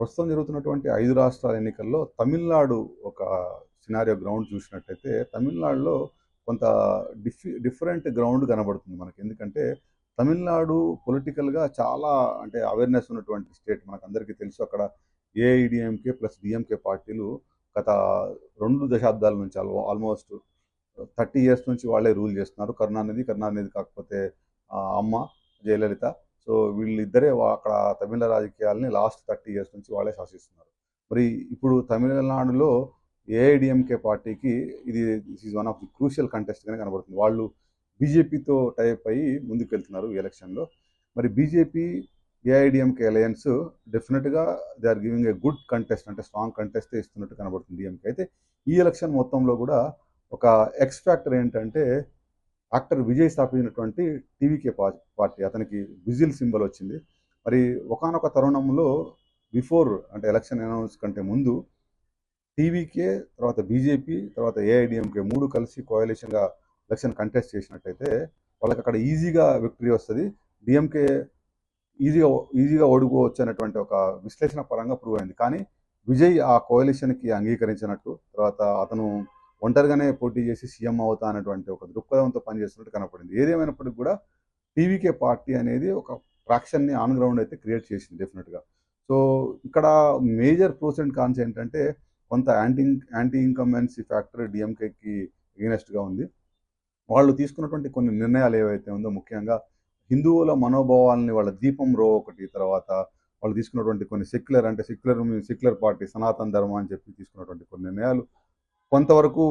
ప్రస్తుతం జరుగుతున్నటువంటి 5 రాష్ట్రాల ఎన్నికల్లో తమిళనాడు ఒక సినారియో గ్రౌండ్ చూసినట్టయితే తమిళనాడులో కొంత డిఫరెంట్ గ్రౌండ్ కనబడుతుంది మనకి. ఎందుకంటే తమిళనాడు పొలిటికల్‌గా చాలా అంటే అవేర్‌నెస్ ఉన్నటువంటి స్టేట్. మనకందరికీ తెలుసు. అక్కడ ఏఐడీఎంకే ప్లస్ డీఎంకే పార్టీలు గత 2 దశాబ్దాల నుంచి ఆల్మోస్ట్ 30 ఇయర్స్ నుంచి వాళ్ళే రూల్ చేస్తున్నారు. కరుణానిధి కాకపోతే అమ్మ జయలలిత. సో వీళ్ళిద్దరే అక్కడ తమిళ రాజకీయాలని లాస్ట్ 30 ఇయర్స్ నుంచి వాళ్ళే శాసిస్తున్నారు. మరి ఇప్పుడు తమిళనాడులో ఏఐడిఎంకే పార్టీకి this is one of the crucial కంటెస్ట్గానే కనబడుతుంది. వాళ్ళు బీజేపీతో టైప్ అయ్యి ముందుకెళ్తున్నారు ఈ ఎలక్షన్లో. మరి బీజేపీ ఏఐడిఎంకే అలయన్స్ డెఫినెట్గా they are giving a good contest, అంటే స్ట్రాంగ్ కంటెస్టే ఇస్తున్నట్టు కనబడుతుంది డిఎంకే. అయితే ఈ ఎలక్షన్ మొత్తంలో కూడా ఒక ఎక్స్ ఫ్యాక్టర్ ఏంటంటే యాక్టర్ విజయ్ స్థాపించినటువంటి టీవీకే పార్టీ, అతనికి విజిల్ సింబల్ వచ్చింది. మరి ఒకానొక తరుణంలో బిఫోర్ అంటే ఎలక్షన్ అనౌన్స్ కంటే ముందు టీవీకే, తర్వాత బీజేపీ, తర్వాత ఏఐడిఎంకే 3 కలిసి కోalitionగా ఎలక్షన్ కంటెస్ట్ చేసినట్టయితే వాళ్ళకి అక్కడ ఈజీగా విక్టరీ వస్తుంది, డిఎంకే ఈజీగా ఓడిపోవచ్చు అనేటువంటి ఒక విశ్లేషణ పరంగా ప్రూవ్ అయింది. కానీ విజయ్ ఆ కోalitionకి అంగీకరించినట్టు, తర్వాత అతను ఒంటరిగానే పోటీ చేసి సీఎం అవుతా అనేటువంటి ఒక దృక్పథంతో పనిచేస్తున్నట్టు కనపడింది. ఏదేమైనప్పటికీ కూడా టీవీకే పార్టీ అనేది ఒక ట్రాక్షన్ని ఆన్ గ్రౌండ్ అయితే క్రియేట్ చేసింది డెఫినెట్గా. సో ఇక్కడ మేజర్ ప్రోస్ అండ్ కాన్స్ ఏంటంటే కొంత యాంటీ ఇన్కంబెన్సీ ఫ్యాక్టర్ డిఎంకేకి ఎగెనెస్ట్గా ఉంది. వాళ్ళు తీసుకున్నటువంటి కొన్ని నిర్ణయాలు ఏవైతే ఉందో, ముఖ్యంగా హిందువుల మనోభావాలని వాళ్ళ దీపం రో ఒకటి, తర్వాత వాళ్ళు తీసుకున్నటువంటి కొన్ని సెక్యులర్ పార్టీ సనాతన ధర్మం అని చెప్పి తీసుకున్నటువంటి కొన్ని నిర్ణయాలు కొంతవరకు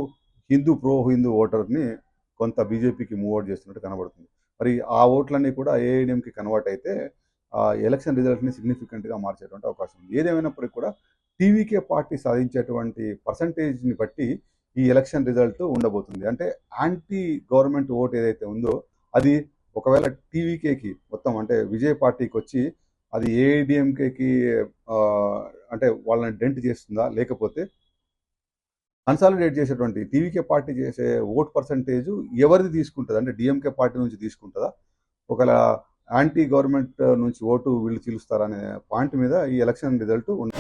ప్రో హిందూ ఓటర్ని కొంత బీజేపీకి మూవ్ అవుట్ చేస్తున్నట్టు కనబడుతుంది. మరి ఆ ఓట్లన్నీ కూడా ఏఐడిఎంకి కన్వర్ట్ అయితే ఎలక్షన్ రిజల్ట్ని సిగ్నిఫికెంట్గా మార్చేటువంటి అవకాశం ఉంది. ఏదేమైనప్పటికీ కూడా టీవీకే పార్టీ సాధించేటువంటి పర్సంటేజ్ని బట్టి ఈ ఎలక్షన్ రిజల్ట్ ఉండబోతుంది. అంటే యాంటీ గవర్నమెంట్ ఓట్ ఏదైతే ఉందో అది ఒకవేళ టీవీకేకి మొత్తం అంటే విజయ్ పార్టీకి వచ్చి అది ఏఐడిఎంకేకి అంటే వాళ్ళని డెంట్ చేస్తుందా, లేకపోతే కన్సాలిడేట్ చేసేటువంటి టీవీకే పార్టీ చేసే ఓట్ పర్సంటేజ్ ఎవరిది తీసుకుంటుంది, అంటే డిఎంకే పార్టీ నుంచి తీసుకుంటుందా, ఒకవేళ యాంటీ గవర్నమెంట్ నుంచి ఓటు వీళ్ళు చీలుస్తారనే పాయింట్ మీద ఈ ఎలక్షన్ రిజల్ట్ ఉంటుంది.